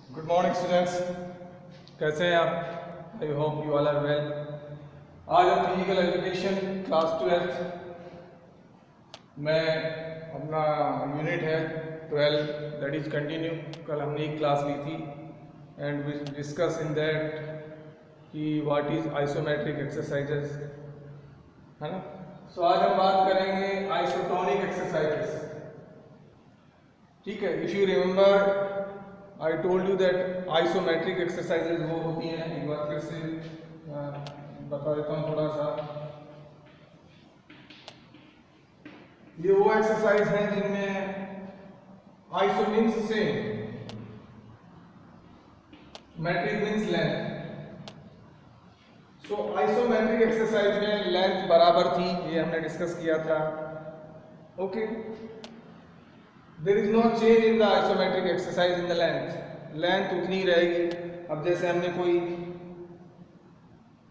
Good morning students, कैसे हैं आप? I hope you all are well. आज हम फिजिकल एजुकेशन क्लास 12 में अपना यूनिट है 12 दैट इज कंटिन्यू। कल हमने एक क्लास ली थी and we discuss in that कि व्हाट इज आइसोमेट्रिक एक्सरसाइजेस, है ना। सो आज हम बात करेंगे आइसोटोनिक एक्सरसाइजेस। ठीक है, if you remember I told you that isometric exercises वो होती हैं, एक बार फिर से बता देता हूँ थोड़ा सा। ये वो एक्सरसाइज हैं जिनमें iso means same, metric means length. So isometric exercise में लेंथ बराबर थी, ये हमने डिस्कस किया था। Okay, there is no change in the isometric exercise in the length उतनी रहेगी। अब जैसे हमने कोई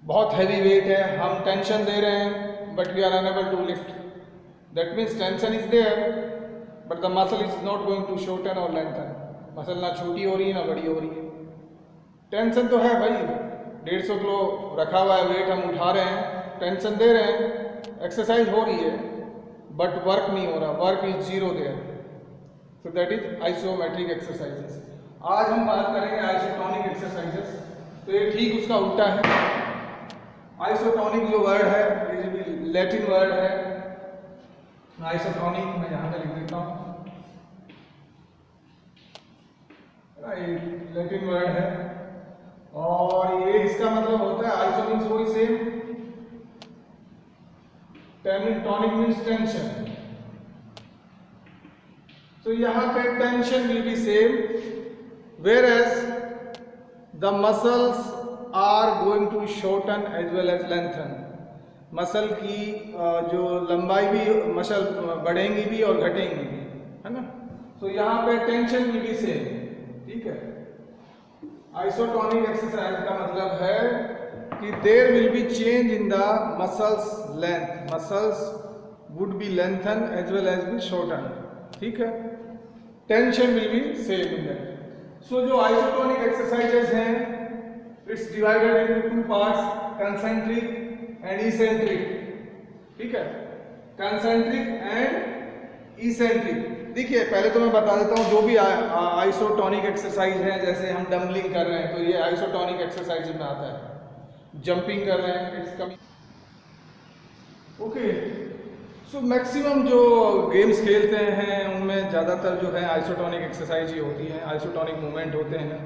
बहुत हैवी वेट है, हम टेंशन दे रहे हैं but we are unable to lift, that means tension is there but the muscle is not going to shorten और लेंथन। मसल ना छोटी हो रही है ना बड़ी हो रही है। टेंशन तो है भाई, 150 किलो रखा हुआ है वेट, हम उठा रहे हैं, टेंशन दे रहे हैं, एक्सरसाइज हो रही है बट वर्क नहीं हो रहा, work is zero there. So that is isometric exercises। आज हम बात करेंगे आइसोटोनिक एक्सरसाइजेस। तो ये ठीक उसका उल्टा है। आइसोटोनिक जो वर्ड है ये भी लैटिन वर्ड है। आइसोटोनिक मैं यहाँ पे लिख देता हूँ, लैटिन वर्ड है और ये इसका मतलब होता है आइसो मीन्स वही सेम, टोनिक मीन्स टेंशन। तो यहाँ पे tension will be same whereas the muscles are going to shorten as well as lengthen। Muscle की जो लंबाई भी, मसल बढ़ेंगी भी और घटेंगी भी, है ना। तो यहाँ पे टेंशन विल बी सेम। ठीक है, आइसोटोनिक एक्सरसाइज का मतलब है कि there will be change in the muscles length, muscles would be lengthen as well as be shorten. ठीक है, tension will be same in that. So जो आइसोटोनिक एक्सरसाइजेस हैं it's divided into two parts, concentric and eccentric. ठीक है, concentric and eccentric. देखिए पहले तो मैं बता देता हूँ जो भी आइसोटोनिक एक्सरसाइज है, जैसे हम डंबलिंग कर रहे हैं तो ये आइसोटोनिक एक्सरसाइज में आता है। जंपिंग कर रहे हैं it's coming. Okay, so maximum जो गेम्स खेलते हैं उनमें ज़्यादातर जो है आइसोटोनिक एक्सरसाइज ही होती है, आइसोटोनिक मूवमेंट होते हैं।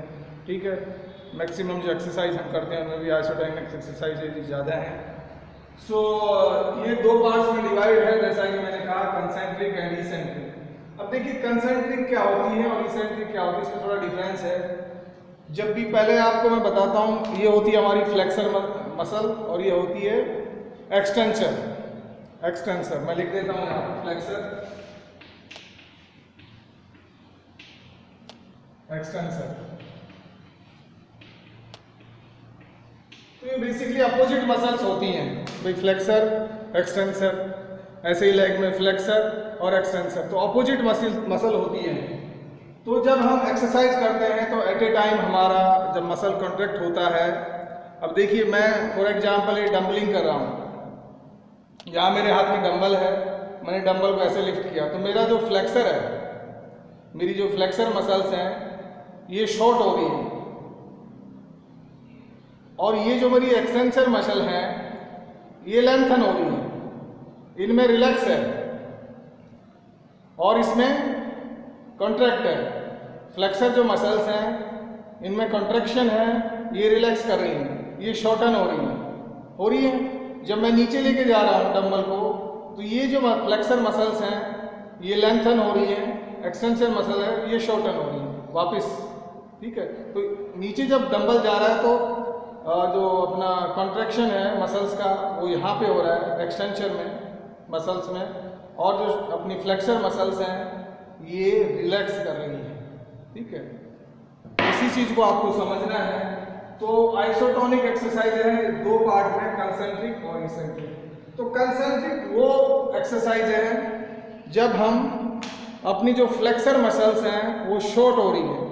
ठीक है, मैक्सिमम जो एक्सरसाइज हम करते हैं उनमें भी आइसोटोनिक एक्सरसाइज ज़्यादा हैं। सो ये दो पार्ट्स में डिवाइड है, जैसा कि मैंने कहा, कंसेंट्रिक एंड इसेंट्रिक। अब देखिए कंसेंट्रिक क्या होती है और इसेंट्रिक क्या होती है, इसमें थोड़ा डिफरेंस है। जब भी पहले आपको मैं बताता हूँ, ये होती है हमारी फ्लेक्सर मसल और ये होती है एक्सटेंसर। एक्सटेंसर मैं लिख देता हूँ यहाँ पर, फ्लेक्सर, एक्सटेंसर। तो ये बेसिकली अपोजिट मसल्स होती हैं भाई, फ्लेक्सर, एक्सटेंसर। ऐसे ही लेग में फ्लेक्सर और एक्सटेंसर, तो अपोजिट मसल होती है। तो जब हम एक्सरसाइज करते हैं तो एट ए टाइम हमारा जब मसल कॉन्ट्रैक्ट होता है, अब देखिए मैं फॉर एग्जांपल ये डंबलिंग कर रहा हूँ, यहाँ मेरे हाथ में डंबल है, मैंने डंबल को ऐसे लिफ्ट किया तो मेरा जो फ्लेक्सर है, मेरी जो फ्लेक्सर मसल्स हैं ये शॉर्ट हो रही है और ये जो मेरी एक्सटेंसर मसल है ये लेंथन हो रही है। इनमें रिलैक्स है और इसमें कॉन्ट्रैक्ट है। फ्लेक्सर जो मसल्स हैं इनमें कॉन्ट्रैक्शन है, ये रिलैक्स कर रही हैं, ये शॉर्टन हो रही है। जब मैं नीचे लेके जा रहा हूँ डंबल को तो ये जो फ्लेक्सर मसल्स हैं ये लेंथन हो रही है, एक्सटेंसर मसल है ये शॉर्टन हो रही है वापस। ठीक है, तो नीचे जब डंबल जा रहा है तो जो अपना कॉन्ट्रैक्शन है मसल्स का वो यहाँ पे हो रहा है एक्सटेंशन में मसल्स में, और जो अपनी फ्लेक्सर मसल्स हैं ये रिलैक्स कर रही है। ठीक है, इसी चीज़ को आपको समझना है। तो आइसोटोनिक एक्सरसाइज है दो पार्ट में, कंसेंट्रिक और इसेंट्रिक। तो कंसेंट्रिक वो एक्सरसाइज है जब हम अपनी जो फ्लेक्सर मसल्स हैं वो शॉर्ट हो रही है,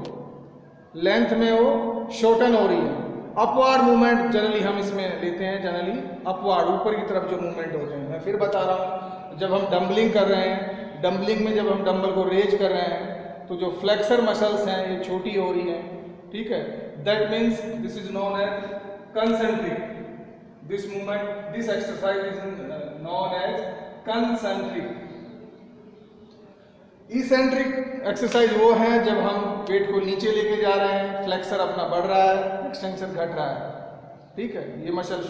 लेंथ में वो शॉर्टन हो रही है। अपवार्ड मूवमेंट जनरली हम इसमें लेते हैं, जनरली अपवार्ड ऊपर की तरफ जो मूवमेंट होते हैं। मैं फिर बता रहा हूँ, जब हम डंबलिंग कर रहे हैं, डंबलिंग में जब हम डंबल को रेज कर रहे हैं तो जो फ्लेक्सर मसल्स हैं ये छोटी हो रही हैं, ठीक है। That means this is known as concentric. This movement, this exercise is known as concentric. Eccentric exercise वो है जब हम वेट को नीचे लेके जा रहे हैं, फ्लेक्सर अपना बढ़ रहा है, एक्सटेंशन घट रहा है, ठीक है। ये मसल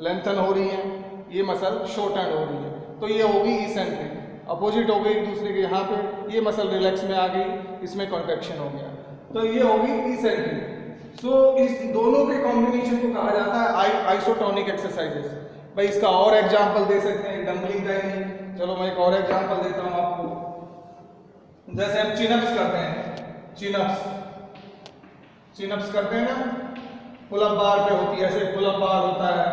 लेंथन हो रही है, ये मसल शॉर्टन हो रही है, तो ये होगी इसेंट्रिक। अपोजिट हो गई एक दूसरे के, यहाँ पे ये मसल रिलैक्स में आ गई, इसमें कॉन्ट्रैक्शन हो गया, तो ये होगी इसेंट्रिक। सो इस दोनों के कॉम्बिनेशन को कहा जाता है आइसोटोनिक एक्सरसाइजेस। भाई इसका और एग्जाम्पल दे सकते हैं, डंबलिंग का ही नहीं, चलो मैं एक और एग्जाम्पल देता हूँ आपको। जैसे हम चिनअप्स करते हैं, चिनअप्स करते हैं ना, पुलअप बार पे होती है, ऐसे पुलअप बार होता है,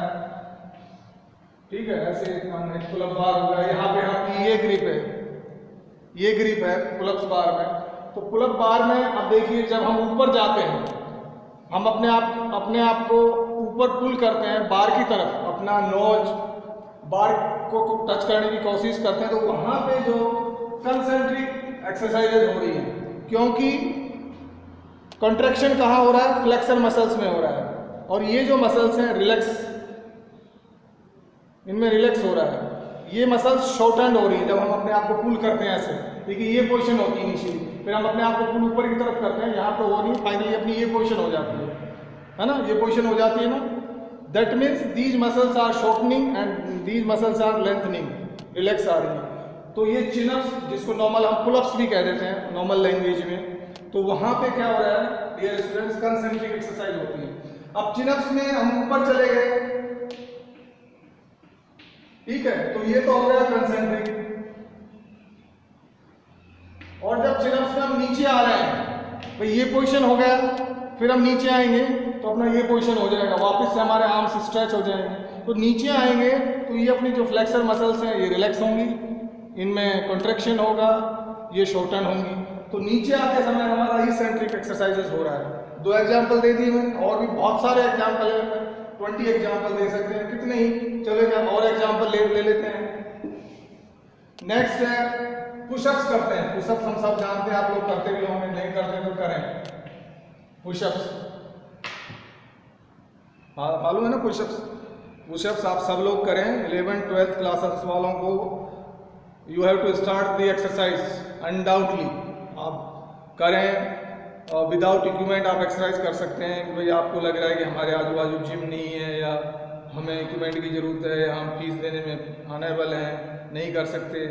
ठीक है, ऐसे पुलअप बार होगा। यहाँ पे आपकी ये ग्रिप है पुलअप्स बार में। तो पुलअप बार में अब देखिए, जब हम ऊपर जाते हैं, हम अपने आप को ऊपर पुल करते हैं बार की तरफ, अपना नोज बार को टच करने की कोशिश करते हैं, तो वहां पे जो कंसेंट्रिक एक्सरसाइजेज हो रही है, क्योंकि कॉन्ट्रैक्शन कहाँ हो रहा है, फ्लेक्सर मसल्स में हो रहा है, और ये जो मसल्स हैं रिलैक्स, इनमें रिलैक्स हो रहा है। ये मसल्स शॉर्टन हो रही है जब हम अपने आप को पुल करते हैं ऐसे। देखिए ये पोजीशन होती है इनिशियली, फिर हम अपने आप को पुल ऊपर की तरफ करते हैं, यहाँ पे हो नहीं, फाइनली अपनी ये पोजीशन हो जाती है ना, ये पोजीशन हो जाती है ना। That means these muscles are shortening and these muscles are lengthening, relax आ रही है। तो ये चिनअप्स, जिसको नॉर्मल हम पुलअप्स भी कह देते हैं नॉर्मल लैंग्वेज में, तो वहां पे क्या हो रहा है डियर स्टूडेंट्स, कंसेंट्रिक एक्सरसाइज होती है। अब चिनअप्स में हम ऊपर चले गए, ठीक है, तो ये तो हो गया कंसेंट्रिक। और जब चिनअप्स में हम नीचे आ रहे हैं, भाई ये पोजीशन हो गया, फिर हम नीचे आएंगे तो अपना ये पोजीशन हो जाएगा, वापस से हमारे आर्म्स स्ट्रेच हो जाएंगे। तो नीचे आएंगे तो ये अपनी जो फ्लेक्सर मसल्स हैं ये रिलैक्स होंगी, इनमें कॉन्ट्रैक्शन होगा, ये शॉर्टन होंगी। तो नीचे आते समय हमारा इसेंट्रिक एक्सरसाइजेस हो रहा है। 2 एग्जाम्पल दे दिए मैंने, और भी बहुत सारे एग्जाम्पल हैं, 20 एग्जाम्पल दे सकते हैं, कितने ही, चलो क्या और एग्जाम्पल ले लेते हैं। नेक्स्ट है पुशअप्स करते हैं। पुशअप्स हम सब जानते हैं, आप लोग करते भी होंगे, नहीं करते तो करें। पुशअप्स मालूम है ना, पुशअप्स आप सब लोग करें। 11th 12th क्लासेस वालों को you have to start the exercise undoubtedly, आप करें। विदाउट इक्विपमेंट आप एक्सरसाइज कर सकते हैं। भाई आपको लग रहा है कि हमारे आजू बाजू जिम नहीं है, या हमें इक्विपमेंट की ज़रूरत है, या हम फीस देने में अनेबल हैं, नहीं कर सकते,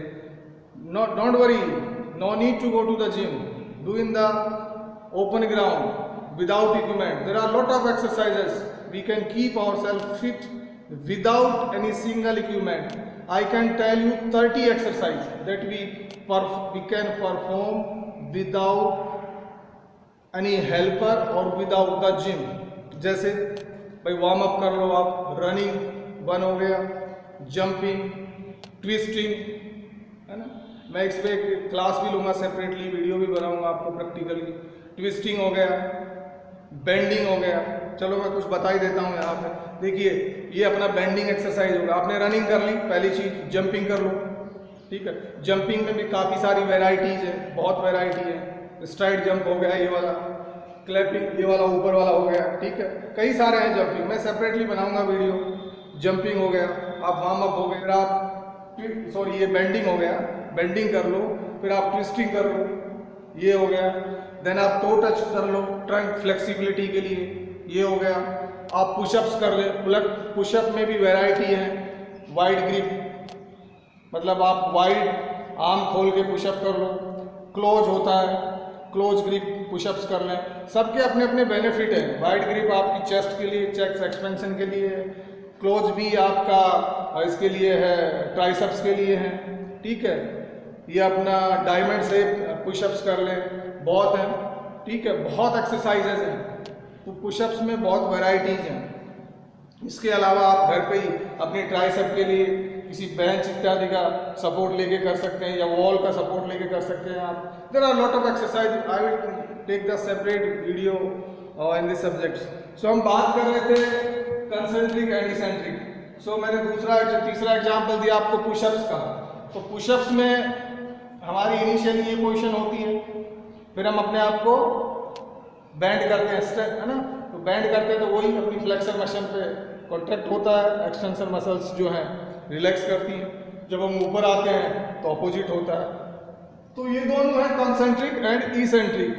don't worry, no need to go to the gym, do in the open ground without equipment. There are lot of exercises, we can keep ourselves fit without any single equipment. I can tell you 30 exercise that we can perform without any helper or without the gym. जैसे भाई warm up कर लो आप, running 1 हो गया, jumping, twisting, है ना। मैं इस पे क्लास भी लूँगा सेपरेटली, वीडियो भी बनाऊँगा आपको प्रैक्टिकली। ट्विस्टिंग हो गया, बेंडिंग हो गया। चलो मैं कुछ बता ही देता हूँ यहाँ पे। देखिए ये अपना बेंडिंग एक्सरसाइज होगा। आपने रनिंग कर ली, पहली चीज जंपिंग कर लो, ठीक है। जंपिंग में भी काफ़ी सारी वेराइटीज है, बहुत वेराइटी है। स्ट्राइड जंप हो गया, ये वाला क्लैपिंग, ये वाला ऊपर वाला हो गया, ठीक है। कई सारे हैं जंपिंग, मैं सेपरेटली बनाऊंगा वीडियो। जंपिंग हो गया, आप वार्म अप हो गए, फिर आप सॉरी ये बेंडिंग हो गया, बेंडिंग कर लो, फिर आप ट्विस्टिंग कर लो, ये हो गया। देन आप टो टच कर लो ट्रंक फ्लेक्सिबिलिटी के लिए, ये हो गया। आप पुशअप्स कर ले, पुशअप में भी वैरायटी है। वाइड ग्रिप, मतलब आप वाइड आर्म खोल के पुशअप कर लो। क्लोज होता है, क्लोज ग्रिप पुशअप्स कर लें। सबके अपने अपने बेनिफिट हैं। वाइड ग्रिप आपकी चेस्ट के लिए, चेस्ट एक्सपेंशन के लिए है। क्लोज भी आपका इसके लिए है, ट्राइसेप्स के लिए है, ठीक है। ये अपना डायमंड से पुशअप्स कर लें, बहुत हैं, ठीक है। बहुत एक्सरसाइजेज हैं, तो पुशअप्स में बहुत वैरायटीज हैं। इसके अलावा आप घर पे ही अपने ट्राइसेप के लिए किसी बेंच इत्यादि का सपोर्ट लेके कर सकते हैं या वॉल का सपोर्ट लेके कर सकते हैं आप। There are lot of exercise, I will take the separate video in this subject. So हम बात कर रहे थे कंसेंट्रिक एंड इसेंट्रिक। सो मैंने तीसरा एग्जाम्पल दिया आपको पुशअप्स का। तो पुशअप्स में हमारी इनिशियली ये पोजीशन होती है, फिर हम अपने आप को बैंड करते हैं, है ना। तो बैंड करते हैं तो वही अपनी फ्लेक्सर मसल पे कॉन्ट्रैक्ट होता है, एक्सटेंसर मसल्स जो हैं रिलैक्स करती हैं। जब हम ऊपर आते हैं तो ऑपोजिट होता है। तो ये दोनों है कंसेंट्रिक एंड इसेंट्रिक।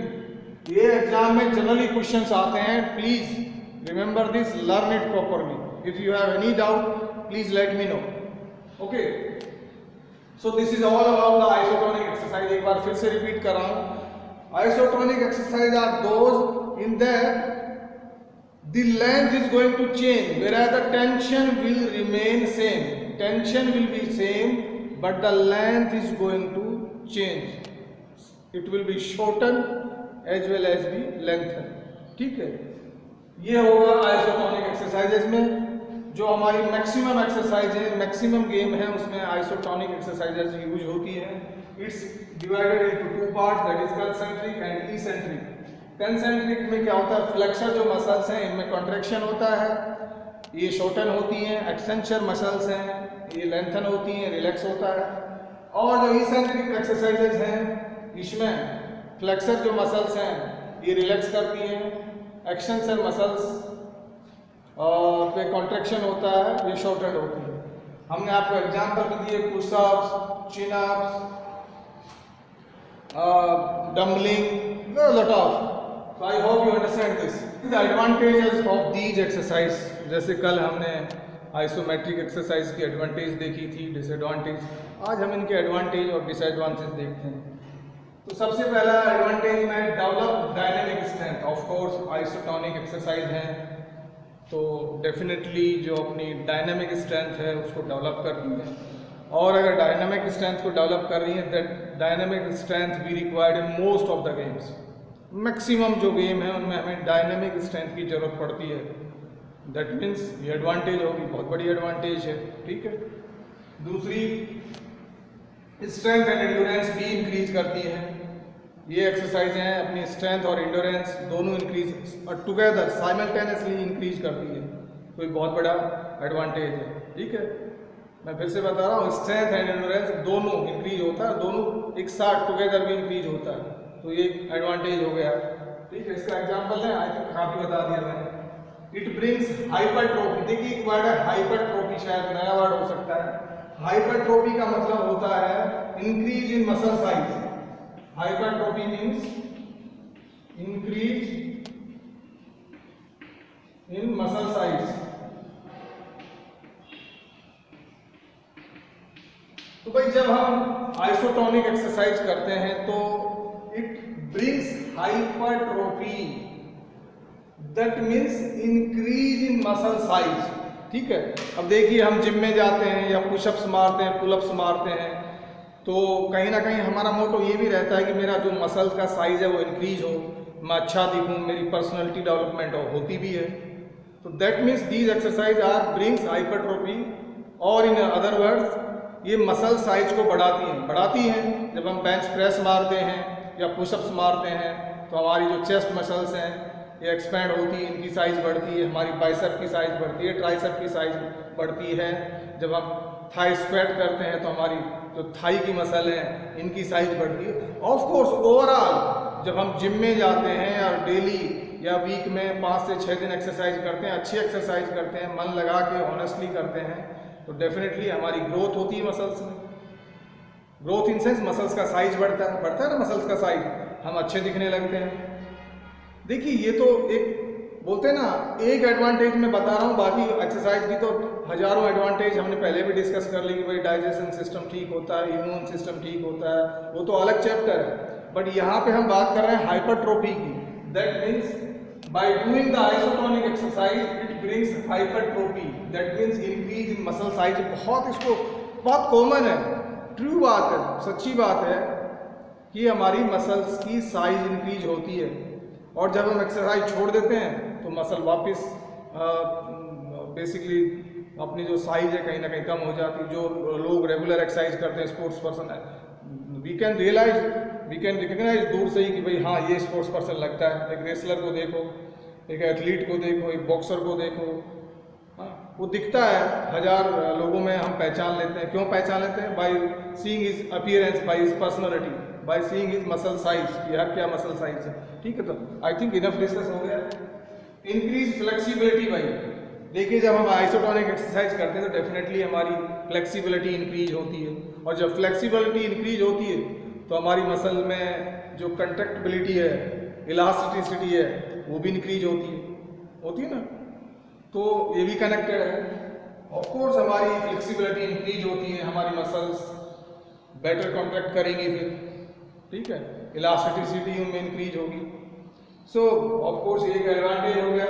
ये एग्जाम में जनरली क्वेश्चंस आते हैं, please remember this, learn it properly. If you have any doubt please let me know, okay. So this is all about the isotonic exercise. एक बार फिर से रिपीट कर रहा हूं, isotonic exercise are those in that the length is going to change whereas the tension will remain same. Tension will be same but the length is going to change. It will be shorten as well as be lengthen. ठीक है, ये होगा isotonic exercises में। जो हमारी maximum exercise है, maximum game है, उसमें आइसोटोनिक एक्सरसाइजेज यूज होती है। It's divided into two parts, that is concentric and eccentric. Concentric में क्या होता है, फ्लेक्सर जो मसल्स हैं इनमें कॉन्ट्रैक्शन होता है, ये शॉर्टन होती हैं। एक्सटेंशन मसल्स हैं, ये लेंथन होती हैं, रिलैक्स होता है। और जो इसेंट्रिक एक्सरसाइजेज हैं इसमें फ्लेक्सर जो मसल्स हैं ये रिलैक्स करती हैं, एक्सटेंशन मसल्स पे कॉन्ट्रैक्शन होता है, ये शॉर्टन होती है। हमने आपको एग्जाम्पल भी दिए, pushups, chinups, dumbbelling, lot of. So I hope you understand this. The advantages of these exercise, जैसे कल हमने आइसोमेट्रिक एक्सरसाइज की एडवांटेज देखी थी, डिसएडवांटेज, आज हम इनके एडवांटेज और डिसएडवांटेज देखते हैं। तो सबसे पहला एडवांटेज में develop dynamic strength. Of course isotonic exercise हैं तो डेफिनेटली जो अपनी डायनेमिक स्ट्रेंथ है उसको डेवलप करती है। और अगर डायनेमिक स्ट्रेंथ को डेवलप कर रही है, that dynamic strength we required in most of the games. Maximum जो गेम है उनमें हमें डायनेमिक स्ट्रेंथ की जरूरत पड़ती है। दैट मीन्स ये एडवांटेज होगी, बहुत बड़ी एडवांटेज है, ठीक है। दूसरी, स्ट्रेंथ एंड एंड्योरेंस भी इंक्रीज करती है। ये एक्सरसाइज हैं अपनी स्ट्रेंथ और एंड्योरेंस दोनों इंक्रीज और टुगेदर साइमल्टेनियसली इंक्रीज करती है, तो ये बहुत बड़ा एडवांटेज है, ठीक है। मैं फिर से बता रहा हूँ, स्ट्रेंथ एंड एंड्योरेंस दोनों इंक्रीज होता है, दोनों एक साथ टुगेदर भी इंक्रीज होता है, तो ये एडवांटेज हो गया, ठीक है। इसका एग्जांपल है, आई थिंक काफी बता दिया मैंने। It brings hypertrophy. देखिए एक वर्ड है हाइपरट्रोफी, शायद नया वर्ड हो सकता है। हाइपरट्रोफी का मतलब होता है increase in muscle size. Hypertrophy means increase in muscle size. तो भाई जब हम आइसोटोनिक एक्सरसाइज करते हैं तो it brings hypertrophy, that means increase in muscle size, ठीक है। अब देखिए हम जिम में जाते हैं या पुशअप्स मारते हैं, पुलअप्स मारते हैं, तो कहीं ना कहीं हमारा मोटो ये भी रहता है कि मेरा जो मसल का साइज है वो इंक्रीज हो, मैं अच्छा दिखूं, मेरी पर्सनैलिटी डेवलपमेंट होती भी है। तो that means these exercise are brings hypertrophy, और इन अदर वर्ड्स ये मसल साइज को बढ़ाती हैं। जब हम बेंच प्रेस मारते हैं या पुशअप्स मारते हैं तो हमारी जो चेस्ट मसल्स हैं ये एक्सपैंड होती है, इनकी साइज बढ़ती है, हमारी बाइसेप की साइज बढ़ती है, ट्राइसेप की साइज बढ़ती है। जब हम थाई स्क्वाट करते हैं तो हमारी जो थाई की मसल है इनकी साइज बढ़ती है। ऑफ कोर्स ओवरऑल जब हम जिम में जाते हैं और डेली या वीक में 5 से 6 दिन एक्सरसाइज करते हैं, अच्छी एक्सरसाइज करते हैं, मन लगा के ऑनेस्टली करते हैं, तो डेफिनेटली हमारी ग्रोथ होती है मसल्स में। ग्रोथ इन सेंस मसल्स का साइज बढ़ता है ना, मसल्स का साइज, हम अच्छे दिखने लगते हैं। देखिए ये तो एक बोलते हैं ना, एक एडवांटेज मैं बता रहा हूँ, बाकी एक्सरसाइज की तो हजारों एडवांटेज हमने पहले भी डिस्कस कर ली कि भाई डाइजेशन सिस्टम ठीक होता है, इम्यून सिस्टम ठीक होता है, वो तो अलग चैप्टर है। बट यहाँ पे हम बात कर रहे हैं हाइपरट्रोफी की। That means by doing the isotonic exercise it brings hypertrophy, that means increase in muscle size. बहुत कॉमन है, ट्रू बात है, सच्ची बात है कि हमारी मसल्स की साइज इंक्रीज होती है, और जब हम एक्सरसाइज छोड़ देते हैं तो मसल वापस बेसिकली अपनी जो साइज है कहीं ना कहीं कम हो जाती है। जो लोग रेगुलर एक्सरसाइज करते हैं, स्पोर्ट्स पर्सन है, वी कैन रिकग्नाइज दूर से ही कि भाई हाँ ये स्पोर्ट्स पर्सन लगता है। एक रेसलर को देखो, एक एथलीट को देखो, एक बॉक्सर को देखो, हाँ वो दिखता है, 1000 लोगों में हम पहचान लेते हैं। क्यों पहचान लेते हैं? By seeing his appearance, by his personality, by seeing his muscle size, कि यार क्या मसल साइज है। ठीक है, तो आई थिंक इनफ डिस्कस हो गया। इंक्रीज फ्लेक्सिबिलिटी भाई, देखिए जब हम आइसोटोनिक एक्सरसाइज करते हैं तो डेफिनेटली हमारी फ्लेक्सिबिलिटी इंक्रीज होती है, और जब फ्लेक्सिबिलिटी इंक्रीज होती है तो हमारी मसल में जो कंट्रैक्टिबिलिटी है, इलास्टिसिटी है, वो भी इंक्रीज होती है ना। तो ये भी कनेक्टेड है। ऑफ कोर्स हमारी फ्लेक्सिबिलिटी इंक्रीज होती है, हमारी मसल्स बेटर कॉन्ट्रैक्ट करेंगी फिर, ठीक है, इलास्टिसिटी उनमें इंक्रीज होगी। सो ऑफ कोर्स एक एडवांटेज हो गया।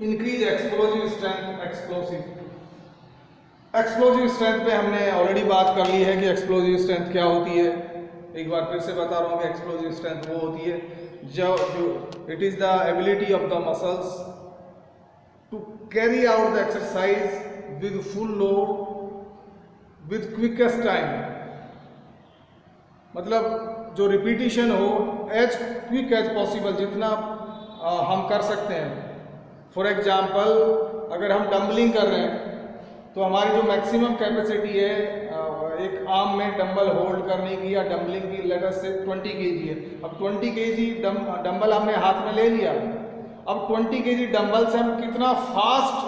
Increase explosive strength, explosive strength पे हमने ऑलरेडी बात कर ली है कि एक्सप्लोजिव स्ट्रेंथ क्या होती है। एक बार फिर से बता रहा हूँ कि एक्सप्लोजिव स्ट्रेंथ वो होती है जो it is the ability of the muscles to carry out the exercise with full load with quickest time, मतलब जो रिपीटिशन हो एज क्विक एज पॉसिबल, जितना हम कर सकते हैं। फॉर एग्जाम्पल अगर हम डंबलिंग कर रहे हैं तो हमारी जो मैक्सिमम कैपेसिटी है एक आर्म में डंबल होल्ड करने की या डंबलिंग की, लेटर से 20 kg है। अब 20 kg डंबल हमने हाथ में ले लिया, अब 20 kg डंबल से हम कितना फास्ट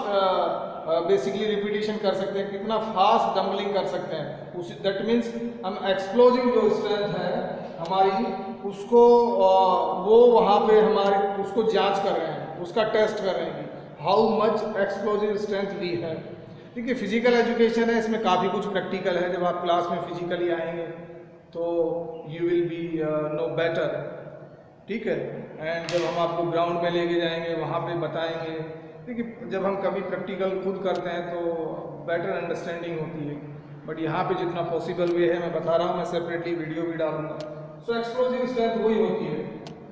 बेसिकली रिपीटिशन कर सकते हैं, कितना फास्ट डंबलिंग कर सकते हैं, उस दैट मीन्स हम एक्सप्लोजिव जो स्ट्रेंथ है हमारी उसको वो वहाँ पे हमारे उसको जांच कर रहे हैं, उसका टेस्ट कर रहे हैं how much explosive strength we है। देखिए फिजिकल एजुकेशन है, इसमें काफ़ी कुछ प्रैक्टिकल है। जब आप क्लास में फिजिकली आएंगे तो you will be no better, ठीक है। एंड जब हम आपको ग्राउंड में लेके जाएंगे वहाँ पे बताएंगे। देखिए जब हम कभी प्रैक्टिकल खुद करते हैं तो बेटर अंडरस्टैंडिंग होती है, बट यहाँ पे जितना पॉसिबल वे है मैं बता रहा हूँ, मैं सेपरेटली वीडियो भी डालूंगा। सो एक्सप्लोजिव स्ट्रेंथ वही होती है,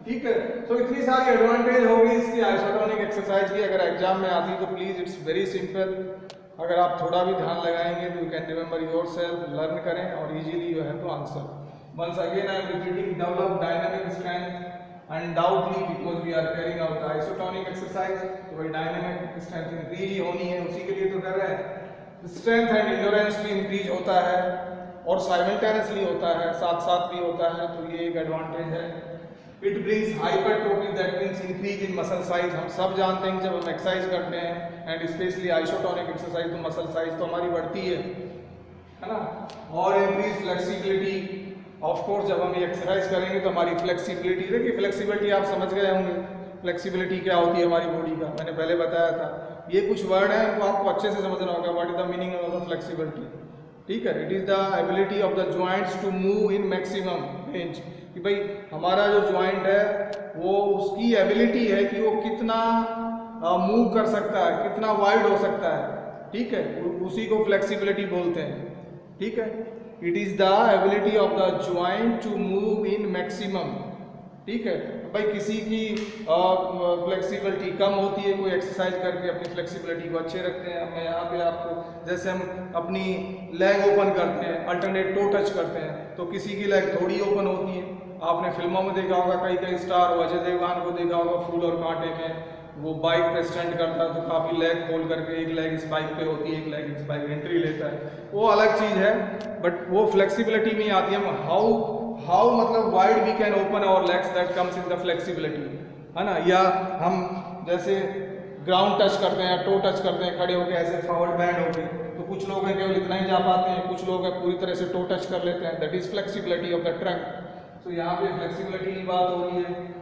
ठीक है। सो इतनी सारी एडवांटेज होगी इसकी आइसोटोनिक एक्सरसाइज की। अगर एग्जाम में आती तो प्लीज़ इट्स वेरी सिंपल, अगर आप थोड़ा भी ध्यान लगाएंगे तो you can remember yourself, learn करें और easily you have to answer. Once again I am repeating, develop dynamic strength undoubtedly because we are carrying out isotonic exercise. तो भाई डायनामिक स्ट्रेंथ इंक्रीज ही होनी है, उसी के लिए तो कर रहे हैं। स्ट्रेंथ एंड इंड्योरेंस भी इंक्रीज होता है और साइमल्टेनियसली होता है, साथ साथ भी होता है, तो ये एक एडवांटेज है। It brings hypertrophy, that means increase in muscle size. हम सब जानते हैं कि जब हम एक्सरसाइज करते हैं एंड स्पेशली आइसोटोनिक एक्सरसाइज तो मसल साइज तो हमारी बढ़ती है ना। और इंक्रीज फ्लेक्सिबिलिटी, ऑफ कोर्स जब हम ये एक्सरसाइज करेंगे तो हमारी फ्लेक्सिबिलिटी, देखिए फ्लेक्सिबिलिटी आप समझ गए होंगे, फ्लेक्सिबिलिटी क्या होती है हमारी बॉडी का, मैंने पहले बताया था। ये कुछ वर्ड हैं इनको आपको अच्छे से समझना होगा, what is the meaning of flexibility, ठीक है। It is the ability of the joints to move in maximum range, कि भाई हमारा जो जॉइंट है वो उसकी एबिलिटी है कि वो कितना मूव कर सकता है, कितना वाइड हो सकता है, ठीक है, उसी को फ्लेक्सिबिलिटी बोलते हैं, ठीक है। It is the ability of the joint to move in maximum, ठीक है। भाई किसी की फ्लेक्सिबिलिटी कम होती है, कोई एक्सरसाइज करके अपनी फ्लेक्सिबिलिटी को अच्छे रखते हैं। मैं यहाँ पे आपको, जैसे हम अपनी लेग ओपन करते हैं, अल्टरनेट टो टच करते हैं, तो किसी की लेग थोड़ी ओपन होती है। आपने फिल्मों में देखा होगा, कई स्टार, अजय देवगन को देखा होगा फूल और कांटे में, वो बाइक पे स्टंट करता है तो काफ़ी लेग खोल करके एक लेग इस बाइक पे होती है, एक लेग इस बाइक एंट्री लेता है, वो अलग चीज़ है। बट वो फ्लेक्सिबिलिटी में आती है, हम हाउ मतलब wide we can open our legs, that comes in the flexibility, है ना। या हम जैसे ग्राउंड टच करते हैं, टो टच करते हैं खड़े होकर ऐसे फॉरवर्ड बैंड होके, तो कुछ लोग हैं केवल इतना ही जा पाते हैं, कुछ लोग हैं पूरी तरह से टो टच कर लेते हैं, that is flexibility of the trunk. तो यहाँ पे फ्लेक्सिबिलिटी की बात हो रही है।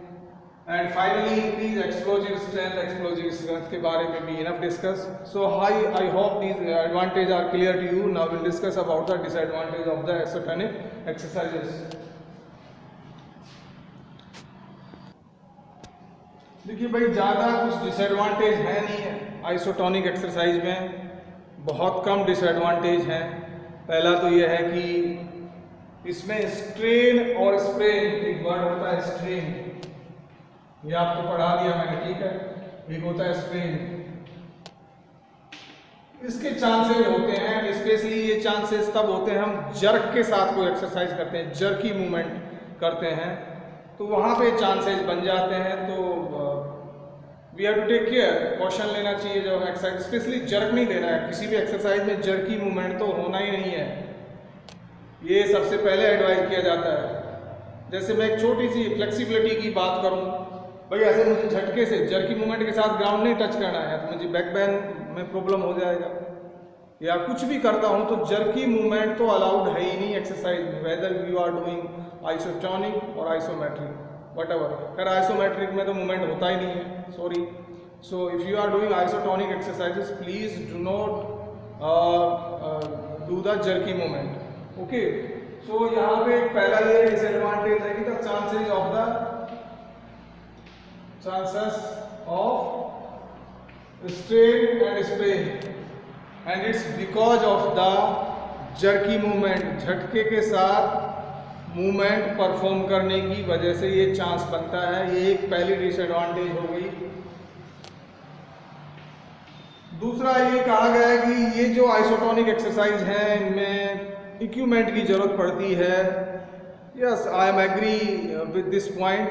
And finally increase explosive strength के बारे में भी enough discuss. So I hope these advantage are clear to you. Now will discuss about the disadvantage of the isotonic exercises. देखिए भाई ज़्यादा कुछ डिसएडवांटेज है नहीं है आइसोटोनिक एक्सरसाइज में, बहुत कम डिसएडवांटेज हैं। पहला तो यह है कि इसमें स्ट्रेन और स्प्रेन, एक वर्ड होता है स्ट्रेन, ये आपको पढ़ा दिया मैंने, ठीक है। एक होता है स्प्रेन। इसके चांसेस होते हैं, स्पेशली ये चांसेस तब होते हैं हम जर्क के साथ कोई एक्सरसाइज करते हैं, जर्की मूवमेंट करते हैं, तो वहाँ पे चांसेस बन जाते हैं। तो we have to take care, caution लेना चाहिए जब हम एक्सरसाइज, स्पेशली जर्क नहीं देना है किसी भी एक्सरसाइज में, जर्की मूवमेंट तो होना ही नहीं है, ये सबसे पहले एडवाइज किया जाता है। जैसे मैं एक छोटी सी फ्लेक्सिबिलिटी की बात करूँ, भाई ऐसे मुझे झटके से जर्की मूवमेंट के साथ ग्राउंड नहीं टच करना है तो मुझे बैक पेन में प्रॉब्लम हो जाएगा, या कुछ भी करता हूँ तो जर्की मूवमेंट तो अलाउड है ही नहीं एक्सरसाइज में, whether you are doing isotonic और आइसोमेट्रिक वटएवर। खैर आइसोमेट्रिक में तो मूवमेंट होता ही नहीं है, sorry. So if you are doing isotonic exercises please do not do the jerky movement. Okay, so यहाँ पे पहला ये डिसएडवांटेज है कि the chances of strain and sprain, and it's because of the jerky movement, झटके के साथ movement perform करने की वजह से ये चांस बनता है। ये एक पहली डिसएडवांटेज हो गई। दूसरा ये कहा गया है कि ये जो आइसोटोनिक एक्सरसाइज हैं इनमें इक्विपमेंट की जरूरत पड़ती है। Yes, I am agree with this point,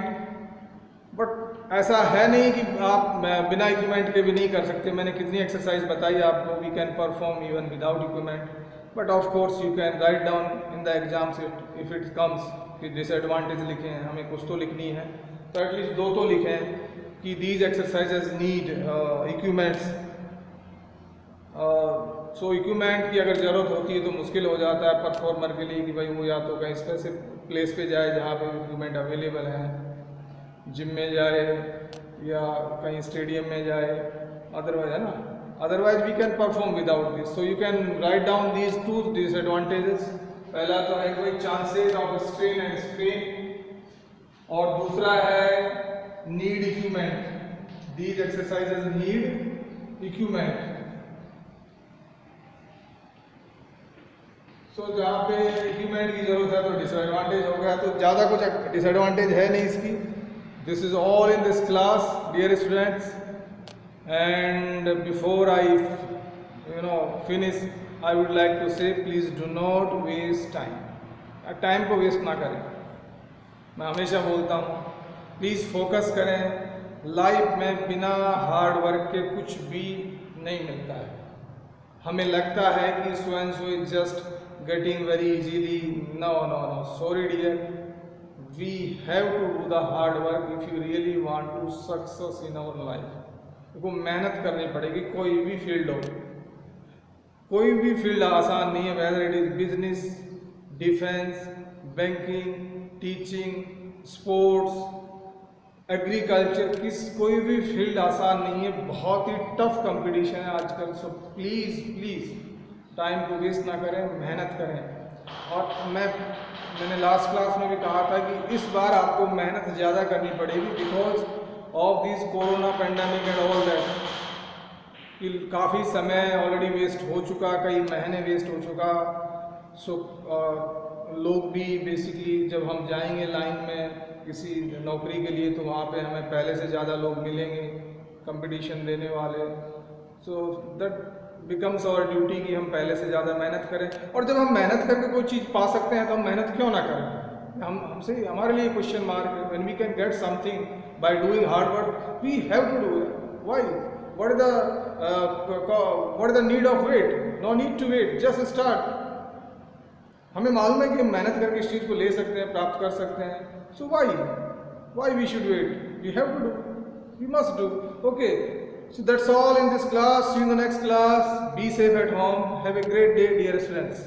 but ऐसा है नहीं कि आप बिना इक्विपमेंट के भी नहीं कर सकते। मैंने कितनी एक्सरसाइज बताई आपको, we can perform even without equipment, but of course you can write down in the exams if it comes कि डिसएडवांटेज लिखे हैं, हमें कुछ तो लिखनी है, तो एटलीस्ट 2 तो लिखें कि these exercises need equipments. So equipment की अगर ज़रूरत होती है तो मुश्किल हो जाता है परफॉर्मर के लिए कि भाई वो या तो कहीं स्पेसिफिक प्लेस पे जाए जहाँ पे इक्विपमेंट अवेलेबल हैं, जिम में जाए या कहीं स्टेडियम में जाए, अदरवाइज है ना, otherwise we can perform without this. So you can write down these 2 disadvantages. पहला तो है कोई chances of strain and strain, और दूसरा है need equipment, these exercises need equipment. So जहाँ पे इक्विपमेंट की जरूरत है तो डिसएडवांटेज हो गया, तो ज़्यादा कुछ डिसएडवांटेज है नहीं इसकी। This is all in this class, dear students, and before I finish, I would like to say please do not waste time. Time को वेस्ट ना करें, मैं हमेशा बोलता हूँ, प्लीज़ फोकस करें। लाइफ में बिना हार्ड वर्क के कुछ भी नहीं मिलता है। हमें लगता है कि so and so is just getting very easily, no no no, sorry dear, we have to do the hard work if you really want to success in our life। देखो मेहनत करनी पड़ेगी, कोई भी फील्ड हो, कोई भी फील्ड आसान नहीं है, whether it is business, defence, banking, teaching, sports, agriculture, कोई भी फील्ड आसान नहीं है, बहुत ही टफ कंपटीशन है आजकल। सो प्लीज़ टाइम को वेस्ट ना करें, मेहनत करें। और मैंने लास्ट क्लास में भी कहा था कि इस बार आपको मेहनत ज़्यादा करनी पड़ेगी because of this corona pandemic and all that, कि काफ़ी समय ऑलरेडी वेस्ट हो चुका, कई महीने वेस्ट हो चुका। सो लोग भी बेसिकली जब हम जाएंगे लाइन में किसी नौकरी के लिए तो वहाँ पे हमें पहले से ज़्यादा लोग मिलेंगे कंपटीशन देने वाले। So that becomes our duty कि हम पहले से ज़्यादा मेहनत करें। और जब हम मेहनत करके कोई चीज़ पा सकते हैं तो हम मेहनत क्यों ना करें। हमसे हमारे लिए क्वेश्चन मार्क है, when we can get something by doing hard work we have to do it. Why, what is the need of wait, no need to wait, just start. हमें मालूम है कि हम मेहनत करके इस चीज़ को ले सकते हैं, प्राप्त कर सकते हैं। So why we should wait, we have to do, we must do. Okay, so that's all in this class. See you in the next class. Be safe at home. Have a great day, dear students.